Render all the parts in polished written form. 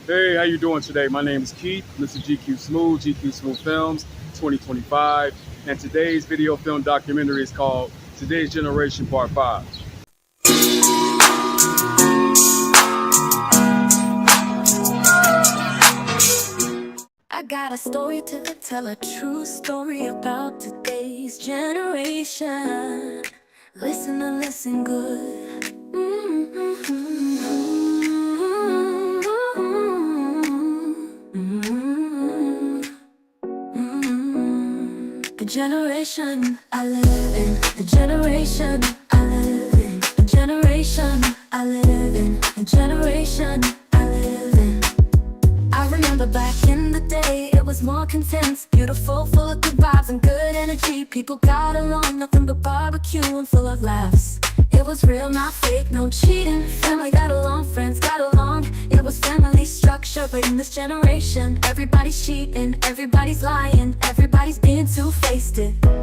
Hey, how you doing today? My name is Keith, Mr. GQ Smooth Films 2025, and today's video film documentary is called Today's Generation Part 5. I got a story to tell, a true story about today's generation. Listen good. The generation I live in, the generation I live in, the generation I live in, the generation I live in. I remember back in the day, it was more content, beautiful, full of good vibes and good energy. People got along, nothing but barbecue and full of laughs. It was real, not fake, no cheating. Family got along, friends got along. It was family structure, but in this generation, everybody's cheating, everybody's lying, everybody's being two-faced.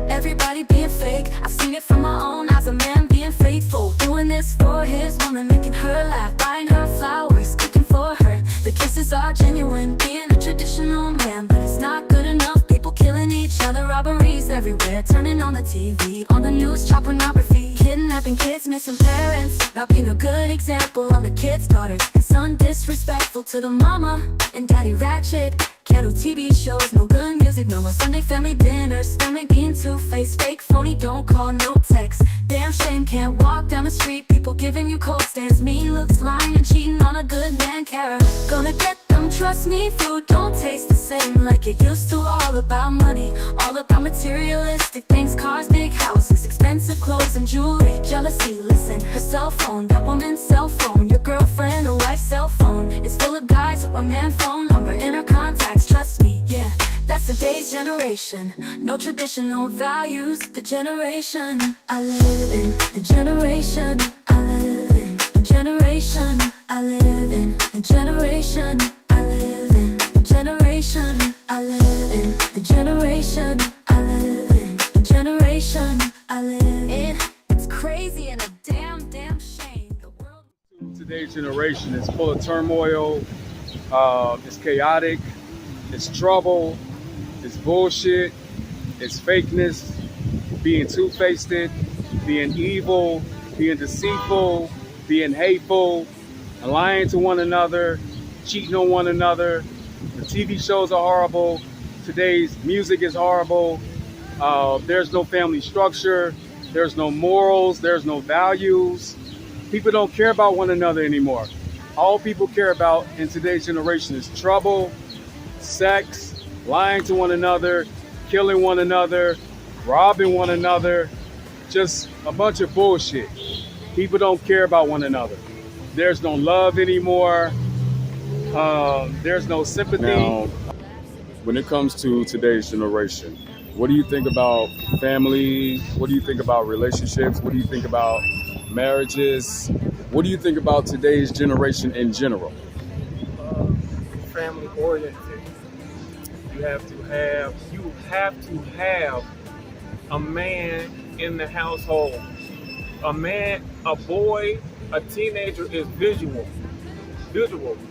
Everybody being fake, I've seen it from my own eyes. A man being faithful, doing this for his woman, making her laugh, buying her flowers, cooking for her. The kisses are genuine, being a traditional man, but it's not good enough. People killing each other, robberies everywhere, turning on the TV, on the news, child pornography, kidnapping kids, missing parents, not being a good example on the kids' daughters, and son disrespectful to the mama, and daddy ratchet. Ghetto TV shows, no good music, no more Sunday family dinners. Family being two-faced, fake, phony, don't call, no text. Damn shame, can't walk down the street. People giving you cold stares, mean looks, lying and cheating on a good man, Kara. Gonna get them, trust me, food don't taste the same like it used to. All about money, all about materialistic things, cars, big houses, expensive clothes and jewelry. Jealousy, listen, her cell phone, that woman's cell phone, your girlfriend or wife's cell phone, it's full of guys with a man phone number in her contacts. Trust me, yeah, that's today's generation. No traditional values. The generation I live in, the generation I live in, the generation I live in, the generation I live in, the generation I live in, the generation I live in, the generation I live in. It's crazy and a damn shame. The world. Today's generation is full of turmoil, it's chaotic, it's trouble, it's bullshit, it's fakeness, being two-faced, being evil, being deceitful, being hateful, lying to one another, cheating on one another. The TV shows are horrible. Today's music is horrible. There's no family structure. There's no morals. There's no values. People don't care about one another anymore. All people care about in today's generation is trouble, sex, lying to one another, killing one another, robbing one another, just a bunch of bullshit. People don't care about one another. There's no love anymore. There's no sympathy. Now, when it comes to today's generation, what do you think about family? What do you think about relationships? What do you think about marriages? What do you think about today's generation in general? Family oriented. You have to have a man in the household. A man, a boy, a teenager is visual.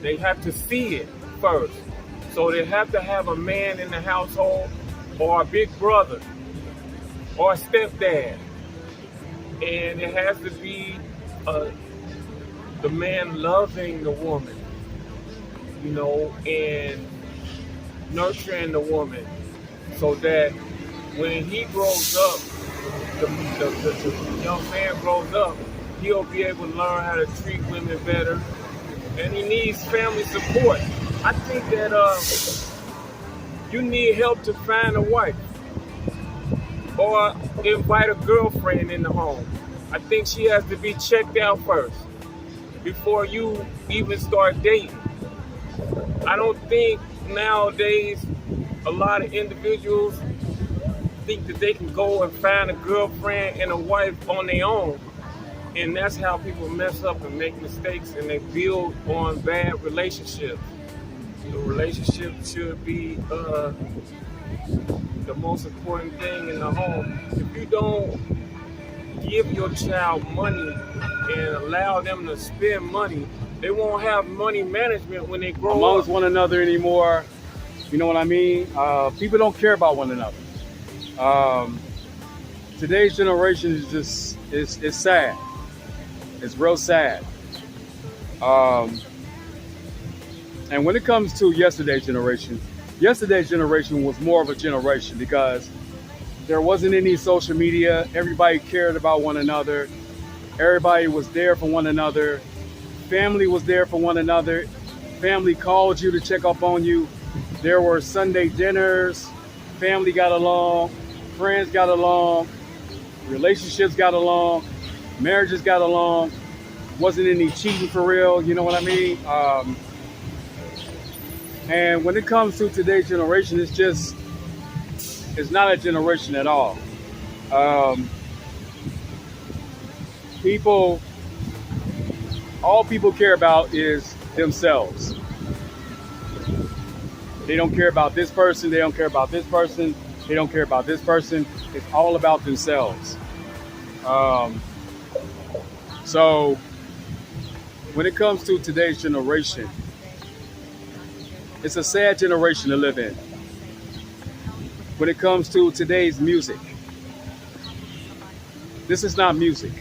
They have to see it first. So they have to have a man in the household, or a big brother, or a stepdad. And it has to be the man loving the woman, and nurturing the woman, so that when he grows up, the young man grows up, he'll be able to learn how to treat women better, and he needs family support. I think that you need help to find a wife, or invite a girlfriend in the home. I think she has to be checked out first before you even start dating. I don't think nowadays a lot of individuals think that they can go and find a girlfriend and a wife on their own. And that's how people mess up and make mistakes, and they build on bad relationships. The relationship should be the most important thing in the home. If you don't give your child money and allow them to spend money, They won't have money management when they grow amongst up. one another anymore. You know what I mean? People don't care about one another. Today's generation is just it's sad. It's real sad. And when it comes to yesterday's generation was more of a generation because there wasn't any social media. Everybody cared about one another. Everybody was there for one another. Family was there for one another. Family called you to check up on you. There were Sunday dinners. Family got along. Friends got along. Relationships got along. Marriages got along. Wasn't any cheating for real. You know what I mean? And when it comes to today's generation, it's not a generation at all. All people care about is themselves. They don't care about this person. They don't care about this person. They don't care about this person. It's all about themselves. So when it comes to today's generation, it's a sad generation to live in. When it comes to today's music, this is not music.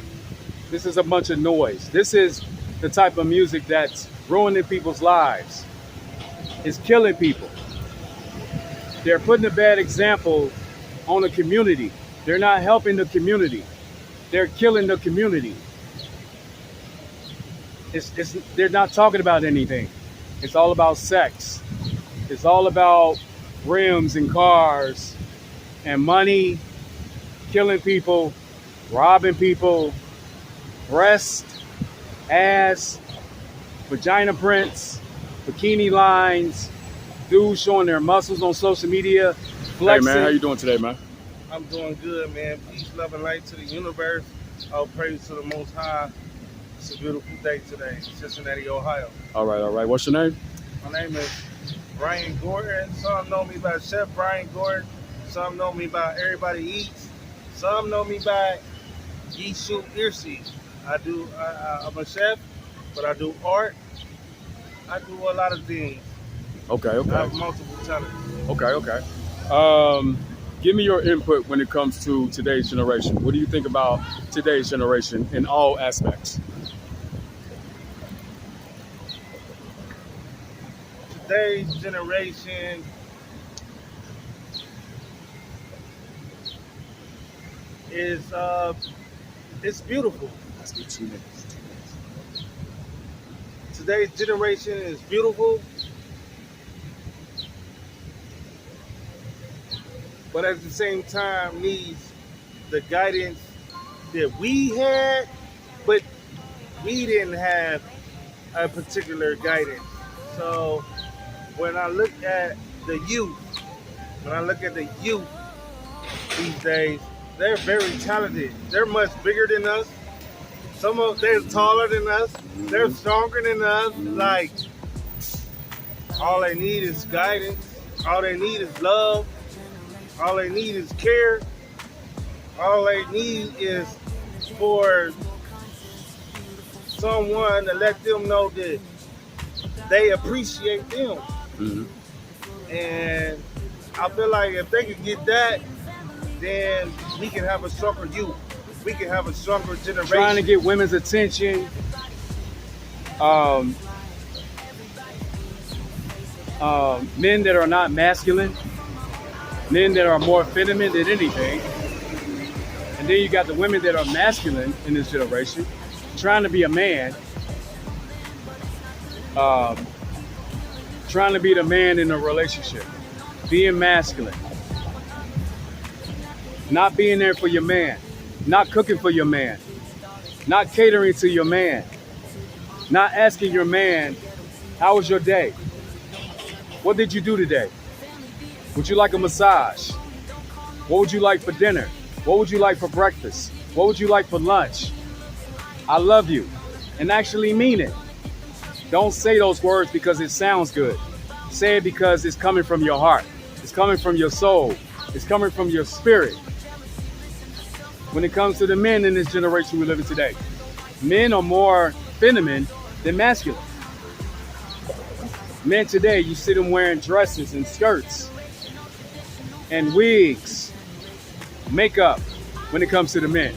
This is a bunch of noise. This is the type of music that's ruining people's lives. It's killing people. They're putting a bad example on the community. They're not helping the community. They're killing the community. They're not talking about anything. It's all about sex. It's all about rims and cars and money, killing people, robbing people, breast, ass, vagina prints, bikini lines, dudes showing their muscles on social media, flexing. Hey man, how you doing today, man? I'm doing good, man. Peace, love, and light to the universe. All praise to the Most High. It's a beautiful day today, Cincinnati, Ohio. All right. What's your name? My name is Brian Gordon. Some know me by Chef Brian Gordon. Some know me by Everybody Eats. Some know me by Yeshu Irsi. I'm a chef, but I do art. I do a lot of things. Okay. I have multiple talents. Okay. Give me your input when it comes to today's generation. What do you think about today's generation in all aspects? Today's generation is it's beautiful. Let's get 2 minutes. Today's generation is beautiful, but at the same time needs the guidance that we had, but we didn't have a particular guidance. So when I look at the youth these days, they're very talented. They're much bigger than us. They're taller than us. They're stronger than us. Like, all they need is guidance. All they need is love. All they need is care. All they need is for someone to let them know that they appreciate them. Mm-hmm. And I feel like if they could get that, then we can have a stronger youth. We can have a stronger generation. Trying to get women's attention. Men that are not masculine. Men that are more feminine than anything. And then you got the women that are masculine in this generation, trying to be a man. Trying to be the man in a relationship. Being masculine. Not being there for your man. Not cooking for your man. Not catering to your man. Not asking your man, how was your day? What did you do today? Would you like a massage? What would you like for dinner? What would you like for breakfast? What would you like for lunch? I love you. And actually mean it. Don't say those words because it sounds good. Say it because it's coming from your heart. It's coming from your soul. It's coming from your spirit. When it comes to the men in this generation we live in today, men are more feminine than masculine. Men today, you see them wearing dresses and skirts and wigs, makeup when it comes to the men.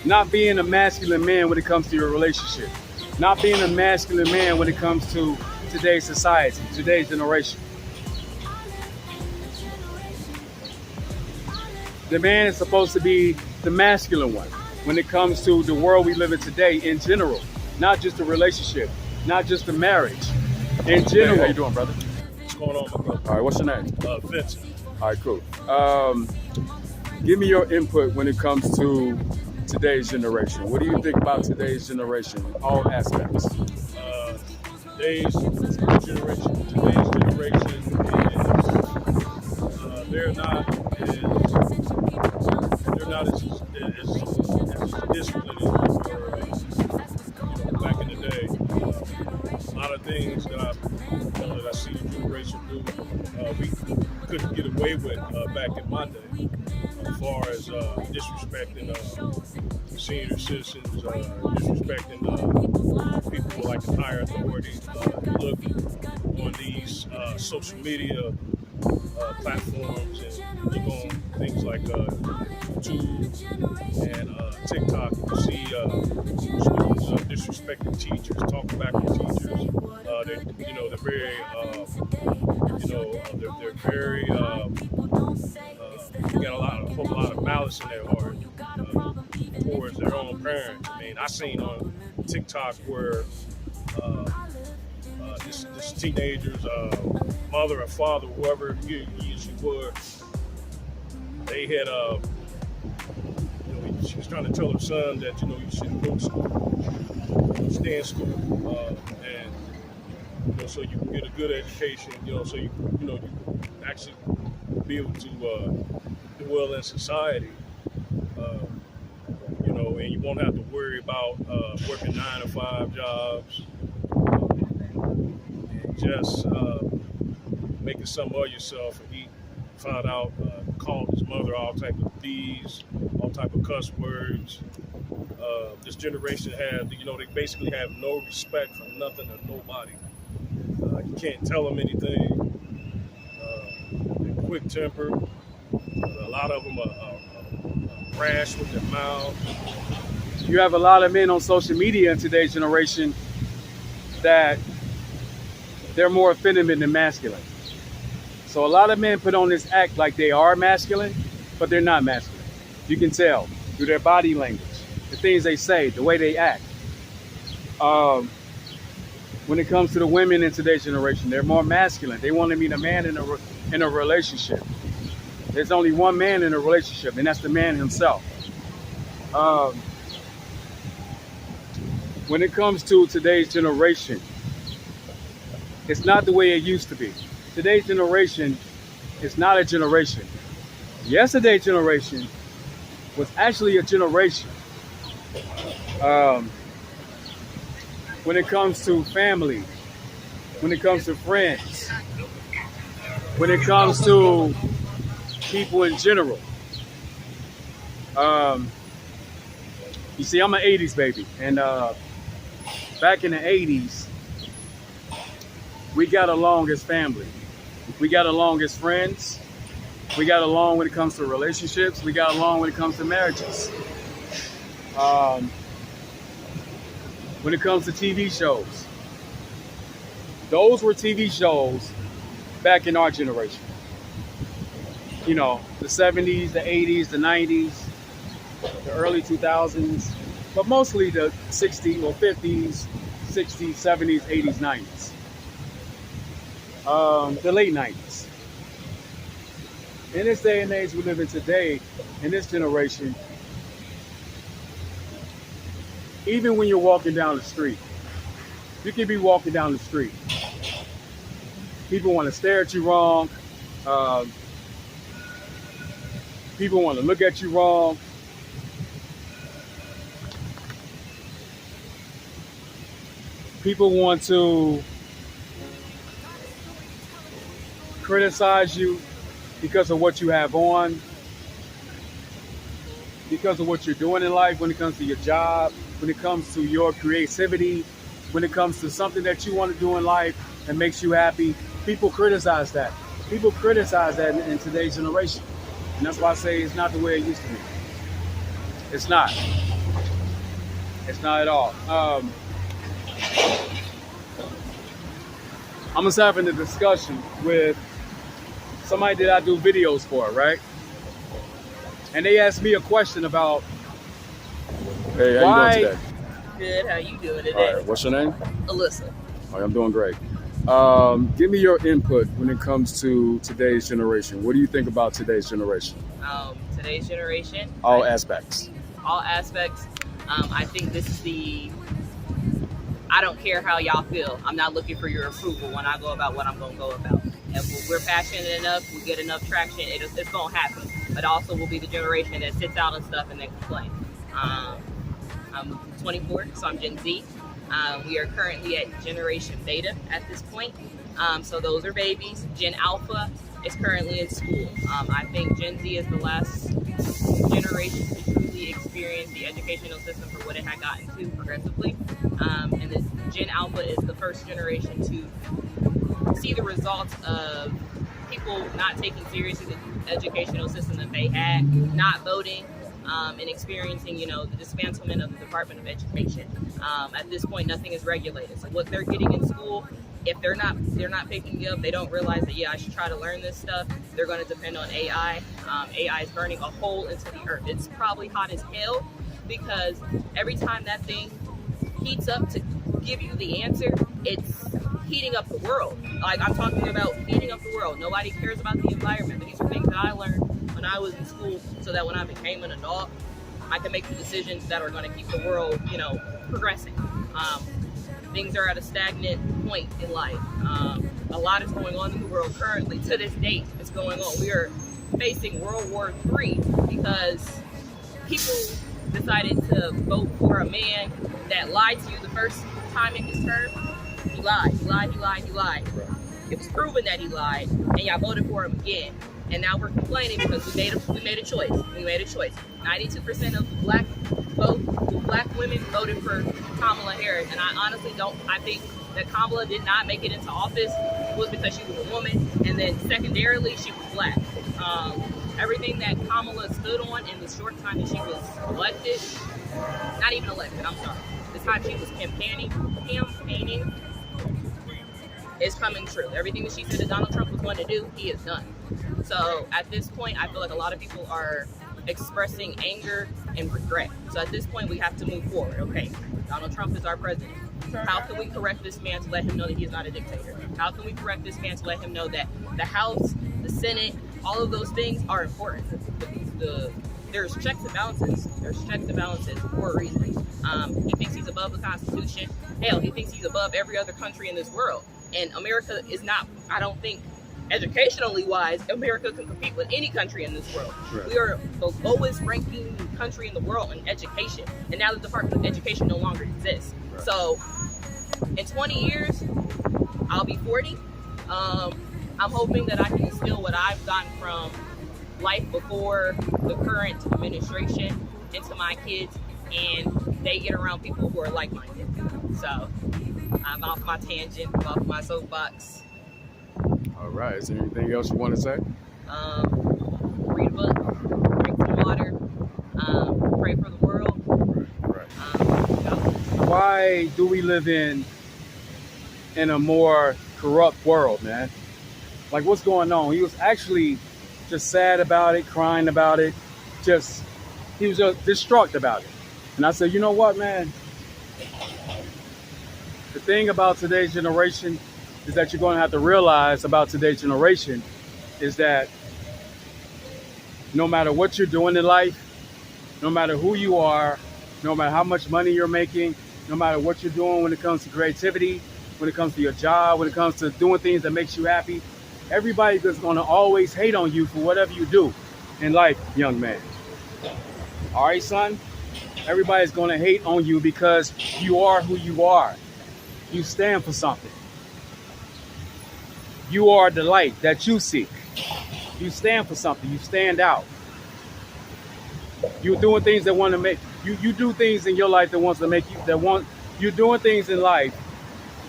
Not being a masculine man when it comes to your relationship. Not being a masculine man when it comes to today's society, today's generation. The man is supposed to be the masculine one when it comes to the world we live in today in general, not just the relationship, not just the marriage, in general. Hey, how you doing, brother? What's going on, my brother? All right, what's your name? Vincent. All right, cool. Give me your input when it comes to today's generation. What do you think about today's generation, all aspects? Today's generation is they're not as disciplined as we were back in the day. A lot of things that I see the generation do, we couldn't get away with back in my day, as far as disrespecting senior citizens, disrespecting people who are like the higher authority. Look on these social media platforms and look on things like YouTube and TikTok. You see students disrespecting teachers, talking back to teachers. They're very, they're very. They got a whole lot of malice in their heart towards their own parents. I mean, I seen on TikTok where this teenager's mother or father, whoever he were, they had she was trying to tell her son that you shouldn't go to school, stay in school, and so you can get a good education, so you can actually be able to do well in society, and you won't have to worry about working 9-to-5 jobs. Just making something of yourself. And he found out, called his mother all type of D's, all type of cuss words. This generation has, they basically have no respect for nothing or nobody. You can't tell them anything. They're quick tempered. A lot of them are rash with their mouths. You have a lot of men on social media in today's generation that they're more feminine than masculine. So a lot of men put on this act like they are masculine, but they're not masculine. You can tell through their body language, the things they say, the way they act. When it comes to the women in today's generation, they're more masculine. They want to meet a man in a relationship. There's only one man in a relationship, and that's the man himself. When it comes to today's generation, it's not the way it used to be. Today's generation is not a generation. Yesterday's generation was actually a generation. When it comes to family, when it comes to friends, when it comes to people in general. You see, I'm an 80s baby, and back in the 80s, we got along as family. We got along as friends. We got along when it comes to relationships. We got along when it comes to marriages. When it comes to TV shows, those were TV shows back in our generation. The 70s, the 80s, the 90s, the early 2000s, but mostly the 60s or 50s, 60s, 70s, 80s, 90s. The late 90s. In this day and age we live in today, in this generation, even when you're walking down the street, you can be walking down the street. People want to stare at you wrong. People want to look at you wrong. People want to criticize you because of what you have on, because of what you're doing in life, when it comes to your job, when it comes to your creativity, when it comes to something that you want to do in life and makes you happy, people criticize that. People criticize that in today's generation. And that's why I say it's not the way it used to be. It's not. It's not at all. I was having a discussion with somebody that I do videos for, right? And they asked me a question about, hey, how you doing today? Good. How you doing All today? right, what's your name? Alyssa. All right, I'm doing great. Give me your input when it comes to today's generation. What do you think about today's generation? Today's generation. All aspects. All aspects. I think this is the. I don't care how y'all feel. I'm not looking for your approval when I go about what I'm going to go about. If we're passionate enough, we get enough traction, it's going to happen. But also, we'll be the generation that sits out and stuff and then complain. I'm 24, so I'm Gen Z. We are currently at Generation Beta at this point. So those are babies. Gen Alpha is currently in school. I think Gen Z is the last generation to truly experience the educational system for what it had gotten to progressively. And this Gen Alpha is the first generation to see the results of people not taking seriously the educational system that they had, not voting, and experiencing, the dismantlement of the Department of Education. At this point, nothing is regulated. So what they're getting in school, if they're not picking it up, they don't realize that, I should try to learn this stuff. They're going to depend on AI. AI is burning a hole into the earth. It's probably hot as hell because every time that thing heats up to give you the answer, it's heating up the world. Like, I'm talking about heating up the world. Nobody cares about the environment. These are things that I learned when I was in school so that when I became an adult, I can make the decisions that are going to keep the world, progressing. Things are at a stagnant point in life. A lot is going on in the world currently. To this date, it's going on. We are facing World War III because people decided to vote for a man that lied to you the first time in his term. He lied. It was proven that he lied, and y'all voted for him again. And now we're complaining because we made a choice. 92% of black women voted for Kamala Harris, and I honestly I think that Kamala did not make it into office was because she was a woman, and then secondarily she was black. Everything that Kamala stood on in the short time that she was elected, not even elected, I'm sorry, the time she was campaigning is coming true. Everything that she said that Donald Trump was going to do, he has done. So at this point, I feel like a lot of people are expressing anger and regret. So at this point, we have to move forward. Okay, Donald Trump is our president. How can we correct this man to let him know that he is not a dictator? How can we correct this man to let him know that the House, the Senate, all of those things are important? There's checks and balances. There's checks and balances for a reason. He thinks he's above the Constitution. Hell, he thinks he's above every other country in this world. And America is not, I don't think, educationally wise, America can compete with any country in this world. Right. We are the lowest ranking country in the world in education. And now the Department of Education no longer exists. Right. So in 20 years, I'll be 40. I'm hoping that I can instill what I've gotten from life before the current administration into my kids, and they get around people who are like-minded. So I'm off my tangent, I'm off my soapbox. All right. Is there anything else you want to say? Read a book, drink some water, pray for the world. Right. Why do we live in a more corrupt world, man? Like, what's going on? He was actually just sad about it, crying about it. He was just distraught about it. And I said, you know what, man? The thing about today's generation is that you're going to have to realize about today's generation is that no matter what you're doing in life, no matter who you are, no matter how much money you're making, no matter what you're doing when it comes to creativity, when it comes to your job, when it comes to doing things that makes you happy, everybody is going to always hate on you for whatever you do in life, young man. All right, son? Everybody's going to hate on you because you are who you are. You stand for something. You are the light that you seek. You stand for something. You stand out. You're doing things that want to make you do things in your life that wants to make you you're doing things in life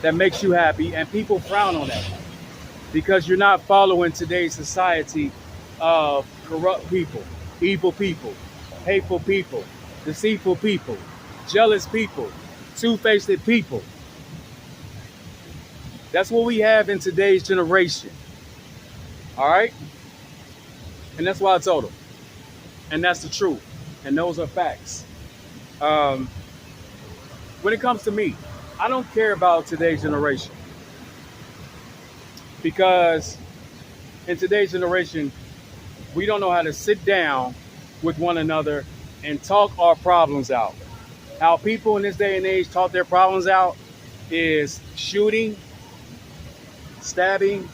that makes you happy, and people frown on that because you're not following today's society of corrupt people, evil people, hateful people, deceitful people, jealous people, two-faced people. That's what we have in today's generation. All right? And that's why I told them. And that's the truth. And those are facts. Um, when it comes to me, I don't care about today's generation. Because in today's generation, we don't know how to sit down with one another and talk our problems out. How people in this day and age talk their problems out is shooting, stabbing,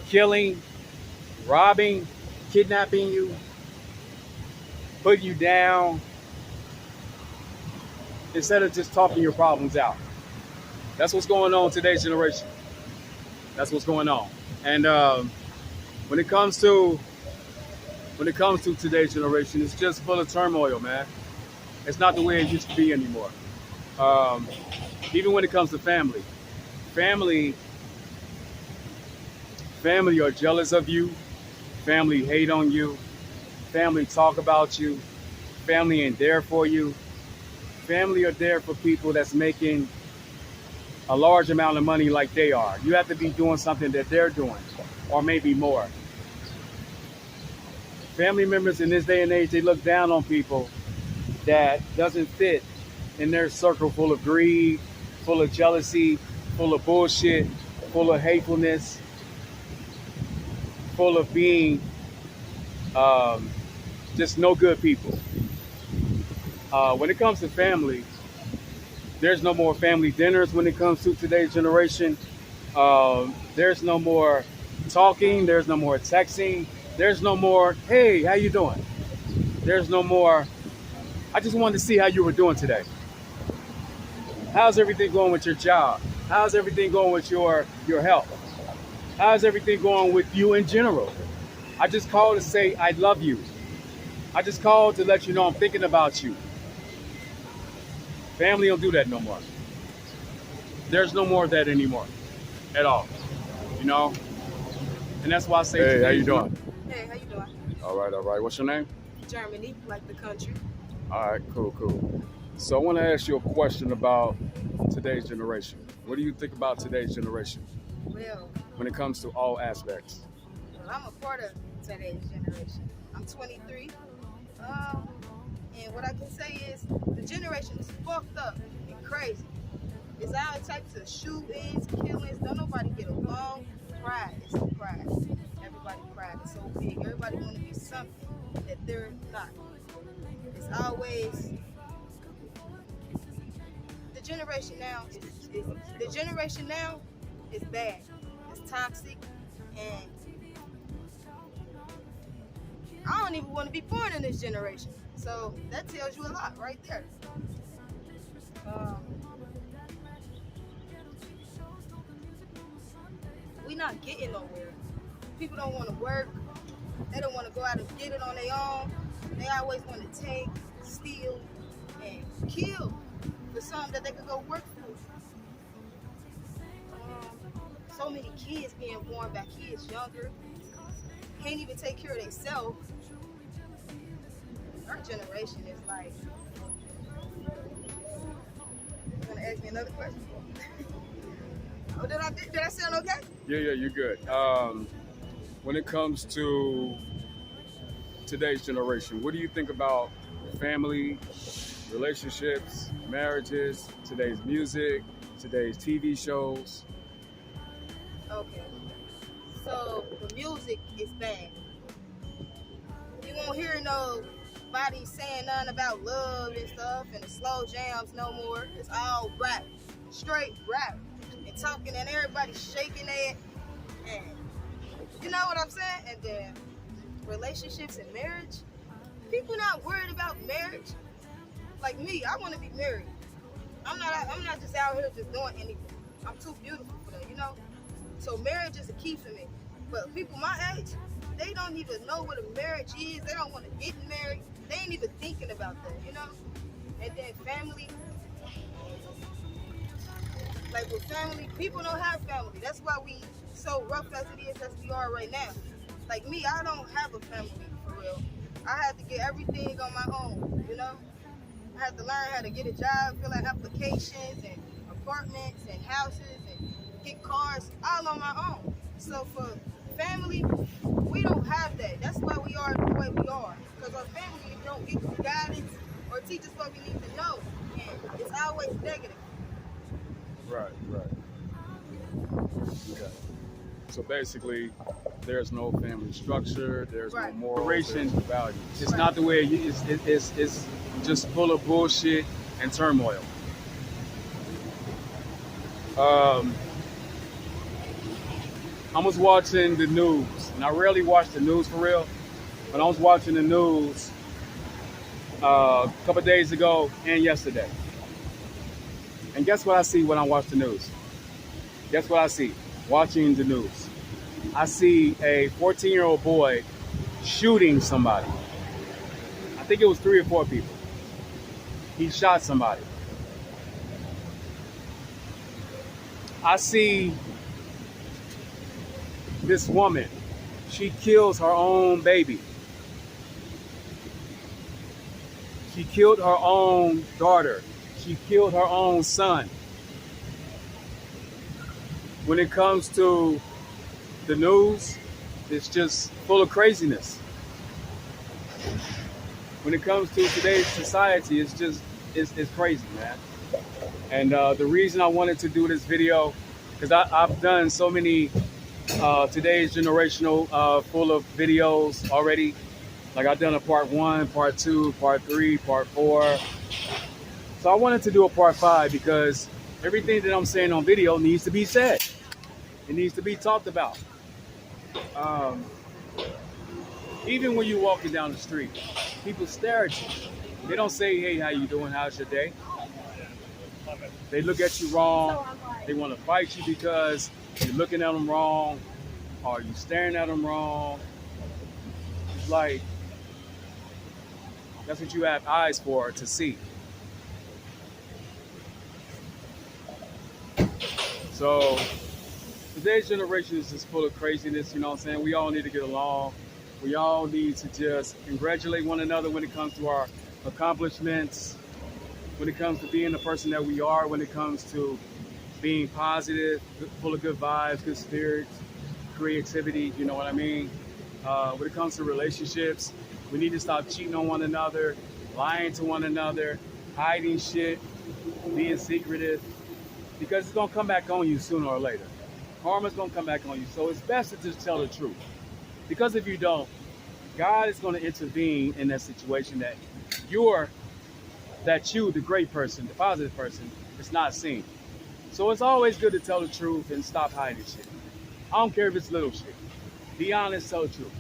killing, robbing, kidnapping you, putting you down, instead of just talking your problems out. That's what's going on in today's generation. That's what's going on. And when it comes to today's generation, it's just full of turmoil, man. It's not the way it used to be anymore. Even when it comes to family, family are jealous of you. Family hate on you. Family talk about you. Family ain't there for you. Family are there for people that's making a large amount of money like they are. You have to be doing something that they're doing, or maybe more. Family members in this day and age, they look down on people that doesn't fit in their circle, full of greed, full of jealousy, full of bullshit, full of hatefulness, full of being just no good people. When it comes to family, there's no more family dinners when it comes to today's generation. There's no more talking. There's no more texting. There's no more, hey, how you doing? There's no more, I just wanted to see how you were doing today. How's everything going with your job? How's everything going with your health? How's everything going with you in general? I just called to say I love you. I just called to let you know I'm thinking about you. Family don't do that no more. There's no more of that anymore at all, you know? And that's why I say, hey, how you doing? Hey, how you doing? All right. What's your name? Germany, like the country. All right, cool. So I want to ask you a question about today's generation. What do you think about today's generation Well, when it comes to all aspects? I'm a part of today's generation. I'm 23. And what I can say is the generation is fucked up and crazy. It's all types of shootings, killings. Don't nobody get along. Pride. It's the pride. Everybody pride is so big. Everybody want to be something that they're not. It's always the generation now is bad. It's toxic, and I don't even want to be born in this generation. So that tells you a lot right there. We not getting nowhere. People don't want to work. They don't want to go out and get it on their own. They always want to take, steal, and kill for something that they could go work for. So many kids being born by kids younger. Can't even take care of themselves. Our generation is like, you want to ask me another question? Oh, did I sound okay? Yeah, you're good. When it comes to today's generation, what do you think about family, relationships, marriages, today's music, today's TV shows? Okay. So the music is bad. You won't hear nobody saying nothing about love and stuff and the slow jams no more. It's all rap, straight rap, and talking, and everybody shaking it, and you know what I'm saying? And then relationships and marriage, people not worried about marriage. Like me, I want to be married. I'm not just out here just doing anything. I'm too beautiful for that, you know? So marriage is the key for me. But people my age, they don't even know what a marriage is. They don't want to get married. They ain't even thinking about that, you know? And then family, Like with family, people don't have family. That's why we so rough as it is as we are right now. Like me, I don't have a family for real. I had to get everything on my own, you know? I had to learn how to get a job, fill out applications and apartments and houses and get cars all on my own. So for family, we don't have that. That's why we are the way we are. Because our family don't give us guidance or teach us what we need to know. And it's always negative. Right. Okay. So basically, there's no family structure. There's no morals. There's no values. It's not the way it's just full of bullshit and turmoil. I was watching the news, and I rarely watch the news for real, but I was watching the news a couple days ago and yesterday. And guess what I see when I watch the news? Guess what I see? Watching the news. I see a 14-year-old boy shooting somebody. I think it was 3 or 4 people. He shot somebody. I see this woman. She kills her own baby. She killed her own daughter. She killed her own son. When it comes to the news, it's just full of craziness. When it comes to today's society, it's crazy, man. And the reason I wanted to do this video, because I've done so many today's generational full of videos already. Like I've done a part 1, part 2, part 3, part 4. So I wanted to do a part 5 because everything that I'm saying on video needs to be said. It needs to be talked about. Even when you're walking down the street, people stare at you. They don't say, hey, how you doing? How's your day? They look at you wrong. They want to fight you because you're looking at them wrong or you staring at them wrong. It's like, that's what you have eyes for, to see. So today's generation is just full of craziness, you know what I'm saying? We all need to get along. We all need to just congratulate one another when it comes to our accomplishments, when it comes to being the person that we are, when it comes to being positive, full of good vibes, good spirits, creativity, you know what I mean? When it comes to relationships, we need to stop cheating on one another, lying to one another, hiding shit, being secretive, because it's gonna come back on you sooner or later. Karma's gonna come back on you, so it's best to just tell the truth. Because if you don't, God is gonna intervene in that situation that you, the great person, the positive person, is not seen. So it's always good to tell the truth and stop hiding shit. I don't care if it's little shit. Be honest, tell the truth.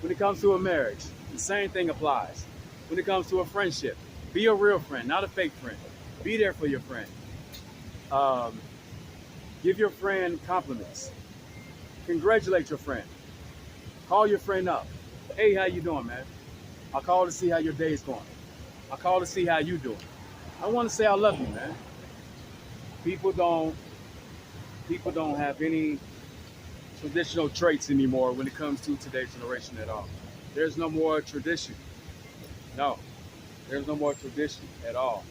When it comes to a marriage, the same thing applies. When it comes to a friendship, be a real friend, not a fake friend. Be there for your friend. Give your friend compliments. Congratulate your friend. Call your friend up. Hey, how you doing, man? I call to see how your day's going. I call to see how you doing. I want to say I love you, man. People don't have any traditional traits anymore when it comes to today's generation at all. There's no more tradition. No, there's no more tradition at all.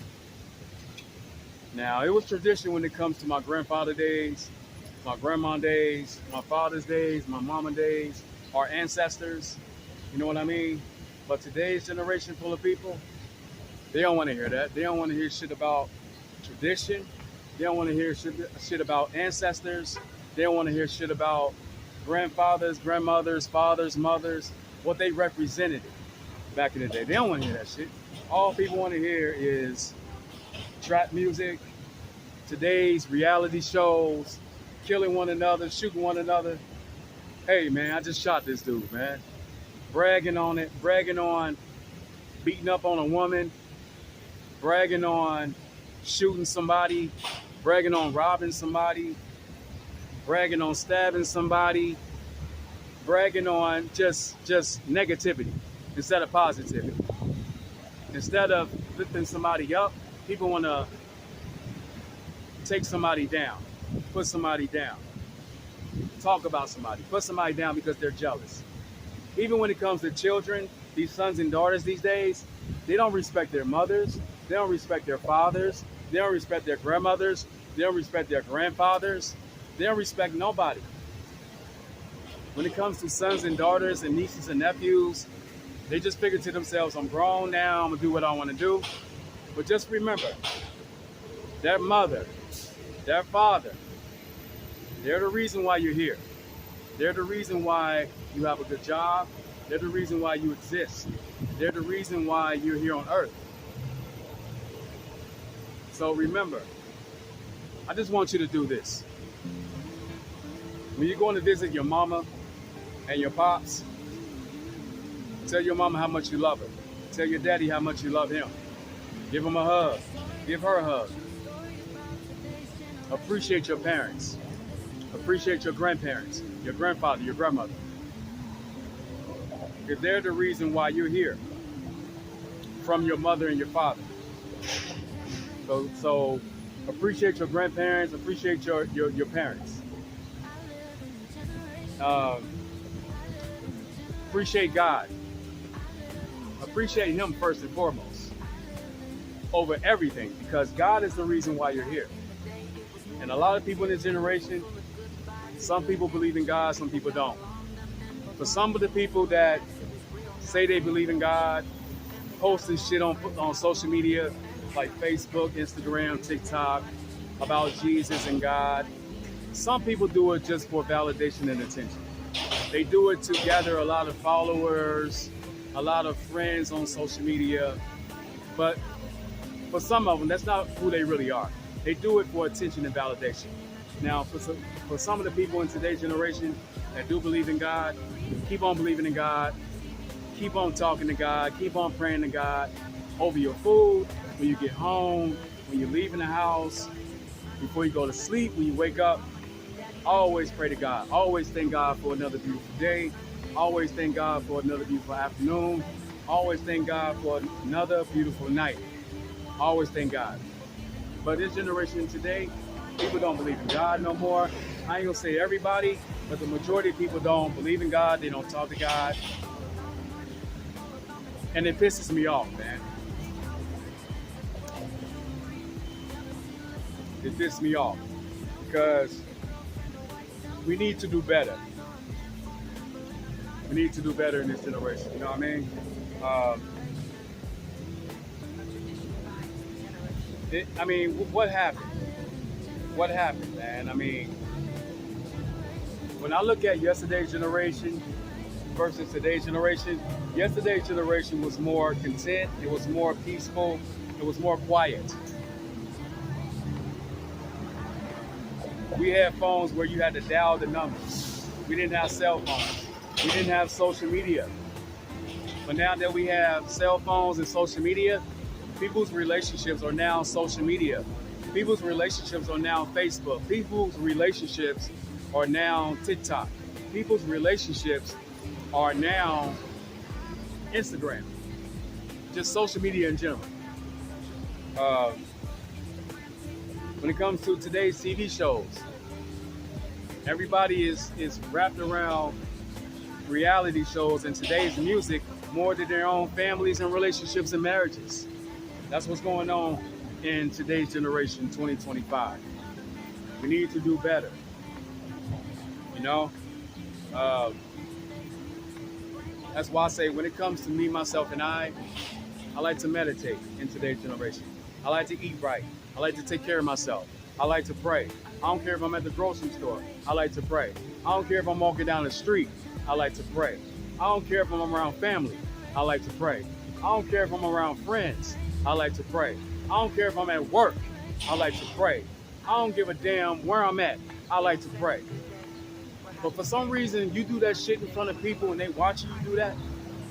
Now, it was tradition when it comes to my grandfather days, my grandma days, my father's days, my mama days, our ancestors, you know what I mean? But today's generation full of people, they don't want to hear that. They don't want to hear shit about tradition. They don't want to hear shit about ancestors. They don't want to hear shit about grandfathers, grandmothers, fathers, mothers, what they represented back in the day. They don't want to hear that shit. All people want to hear is trap music, today's reality shows, killing one another, shooting one another. Hey, man, I just shot this dude, man. Bragging on it, bragging on beating up on a woman, bragging on shooting somebody, bragging on robbing somebody, bragging on stabbing somebody, bragging on just negativity instead of positivity. Instead of lifting somebody up, people want to take somebody down, put somebody down, talk about somebody, put somebody down because they're jealous. Even when it comes to children, these sons and daughters these days, they don't respect their mothers, they don't respect their fathers, they don't respect their grandmothers, they don't respect their grandfathers, they don't respect nobody. When it comes to sons and daughters and nieces and nephews, they just figure to themselves, I'm grown now, I'm gonna do what I wanna do. But just remember, their mother, their father, they're the reason why you're here. They're the reason why you have a good job. They're the reason why you exist. They're the reason why you're here on earth. So remember, I just want you to do this. When you're going to visit your mama and your pops, tell your mama how much you love her. Tell your daddy how much you love him. Give him a hug. Give her a hug. Appreciate your parents. Appreciate your grandparents, your grandfather, your grandmother. Because they're the reason why you're here. From your mother and your father. So appreciate your grandparents, appreciate your parents. Appreciate God. Appreciate him first and foremost. Over everything. Because God is the reason why you're here. And a lot of people in this generation, some people believe in God, some people don't. For some of the people that say they believe in God, posting shit on social media like Facebook, Instagram, TikTok about Jesus and God, some people do it just for validation and attention. They do it to gather a lot of followers, a lot of friends on social media. But for some of them, that's not who they really are. They do it for attention and validation. Now, for some of the people in today's generation that do believe in God, keep on believing in God, keep on talking to God, keep on praying to God over your food, when you get home, when you're leaving the house, before you go to sleep, when you wake up. Always pray to God. Always thank God for another beautiful day. Always thank God for another beautiful afternoon. Always thank God for another beautiful night. Always thank God. But this generation today, people don't believe in God no more. I ain't gonna say everybody, but the majority of people don't believe in God. They don't talk to God. And it pisses me off, man. It pisses me off because we need to do better. We need to do better in this generation. You know what I mean? What happened? What happened, man? I mean, when I look at yesterday's generation versus today's generation, yesterday's generation was more content, it was more peaceful, it was more quiet. We had phones where you had to dial the numbers. We didn't have cell phones. We didn't have social media. But now that we have cell phones and social media, people's relationships are now social media. People's relationships are now Facebook. People's relationships are now TikTok. People's relationships are now Instagram. Just social media in general. When it comes to today's TV shows, everybody is wrapped around reality shows and today's music more than their own families and relationships and marriages. That's what's going on in today's generation, 2025. We need to do better. You know? That's why I say when it comes to me, myself, and I like to meditate in today's generation. I like to eat right. I like to take care of myself. I like to pray. I don't care if I'm at the grocery store. I like to pray. I don't care if I'm walking down the street. I like to pray. I don't care if I'm around family. I like to pray. I don't care if I'm around friends. I like to pray. I don't care if I'm at work. I like to pray. I don't give a damn where I'm at. I like to pray. But for some reason, you do that shit in front of people and they watching you do that.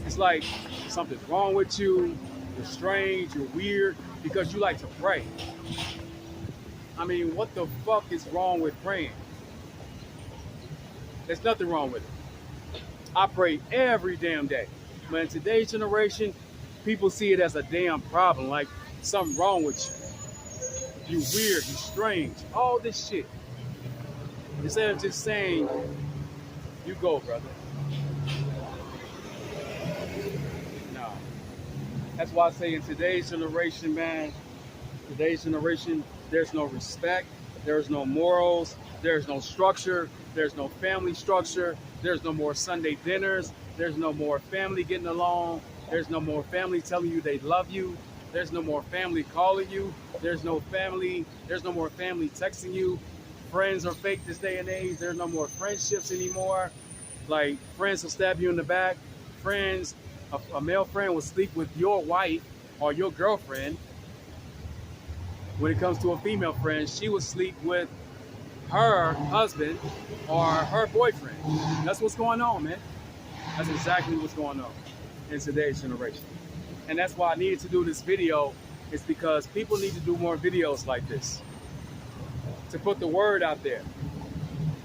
It's like something's wrong with you. You're strange. You're weird because you like to pray. I mean, what the fuck is wrong with praying? There's nothing wrong with it. I pray every damn day. But in today's generation, people see it as a damn problem, like something wrong with you. you weird, you strange, all this shit. Instead of just saying, you go, brother. No. That's why I say in today's generation, man, there's no respect, there's no morals, there's no structure, there's no family structure, there's no more Sunday dinners, there's no more family getting along, there's no more family telling you they love you, there's no more family calling you, there's no more family texting you. Friends are fake this day and age. There's no more friendships anymore. Like, friends will stab you in the back. A male friend will sleep with your wife or your girlfriend. When it comes to a female friend, she will sleep with her husband or her boyfriend. That's what's going on, man. That's exactly what's going on in today's generation. And that's why I needed to do this video, is because people need to do more videos like this, to put the word out there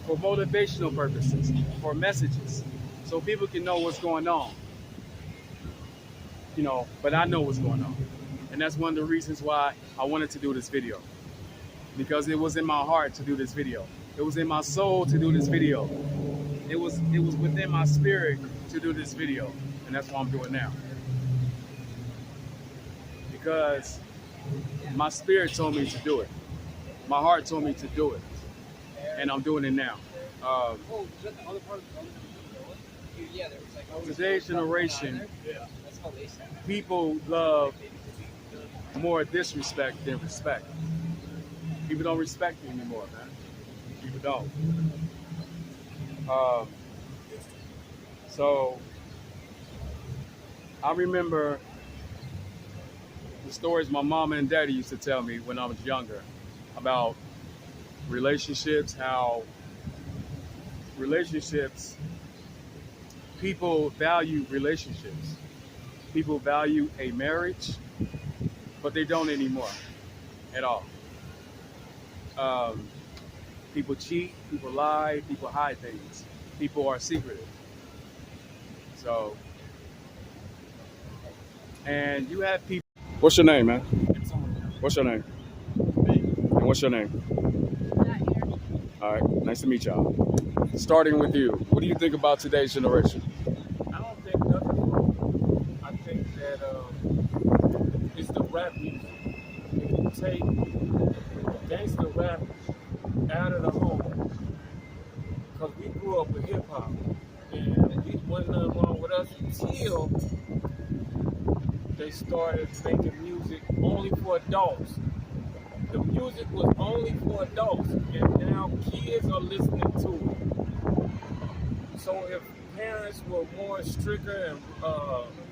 for motivational purposes, for messages, so people can know what's going on. But I know what's going on. And that's one of the reasons why I wanted to do this video, because it was in my heart to do this video. It was in my soul to do this video. It was within my spirit to do this video. And that's what I'm doing now. Because my spirit told me to do it. My heart told me to do it. And I'm doing it now. Today's generation, people love more disrespect than respect. People don't respect you anymore, man. People don't. So I remember the stories my mama and daddy used to tell me when I was younger about relationships, how people value relationships. People value a marriage, but they don't anymore at all. People cheat, people lie, people hide things. People are secretive. So, and you have people. What's your name, man? What's your name? And what's your name? All right, nice to meet y'all. Starting with you, what do you think about today's generation? I don't think nothing wrong. I think that it's the rap music. If you take gangster rap out of the home, because we grew up with hip hop, and it wasn't nothing wrong with us until they started making music only for adults. The music was only for adults, and now kids are listening to it. So if parents were more stricter, and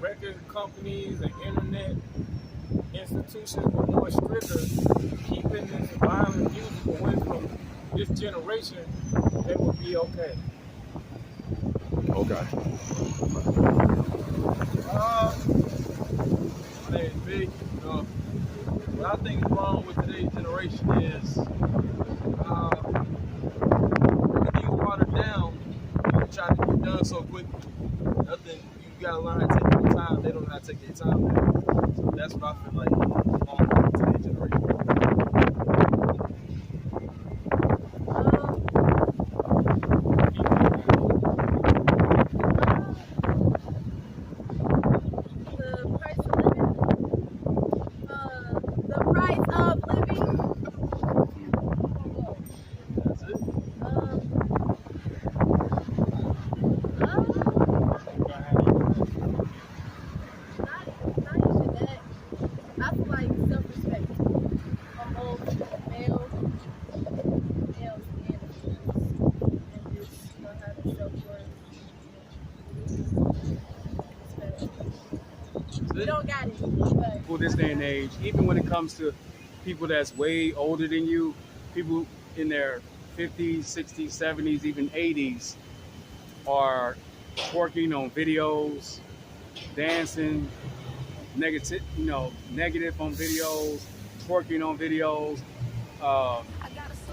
record companies and internet institutions were more stricter, keeping this violent music away from this generation, they would be okay. Okay. My name is Big. What I think is wrong with today's generation is everything is watered down. You try to get done so quickly. Nothing. You gotta learn how to take your time. They don't know how to take their time now. So that's what I feel like is wrong with today's generation. We don't got it. People this day and age, even when it comes to people that's way older than you, people in their 50s, 60s, 70s, even 80s are twerking on videos, dancing, negative on videos, twerking on videos,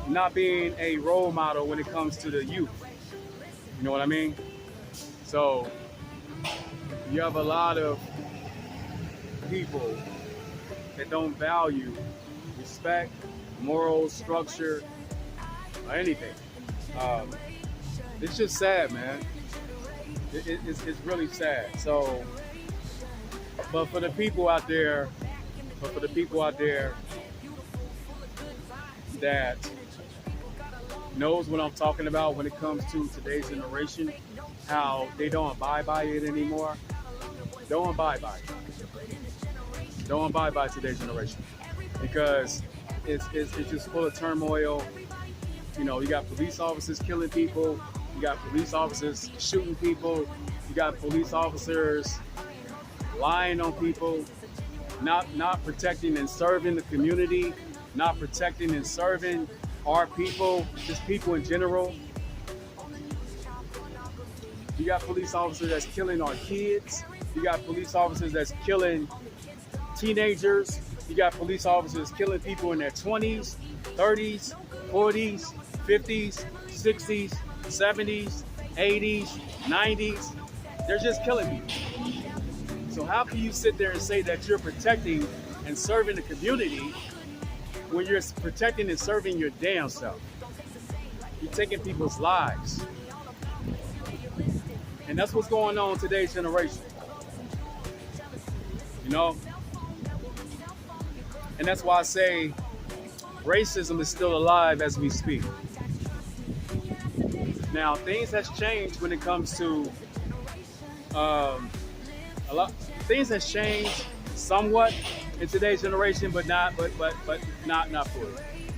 not being a role model when it comes to the youth. You know what I mean? So you have a lot of people that don't value respect, morals, structure, or anything. Um, it's just sad, man. It's really sad. So, but for the people out there, that knows what I'm talking about when it comes to today's generation, how they don't abide by it anymore. Don't abide by it. Don't abide by today's generation because it's just full of turmoil. You know, you got police officers killing people. You got police officers shooting people. You got police officers lying on people, not protecting and serving the community, not protecting and serving our people, just people in general. You got police officers that's killing our kids. You got police officers that's killing teenagers. You got police officers killing people in their 20s, 30s, 40s, 50s, 60s, 70s, 80s, 90s. They're just killing people. So how can you sit there and say that you're protecting and serving the community when you're protecting and serving your damn self? You're taking people's lives. And that's what's going on in today's generation. You know? And that's why I say racism is still alive as we speak. Now, things has changed when it comes to a lot. Things has changed somewhat in today's generation, but not fully.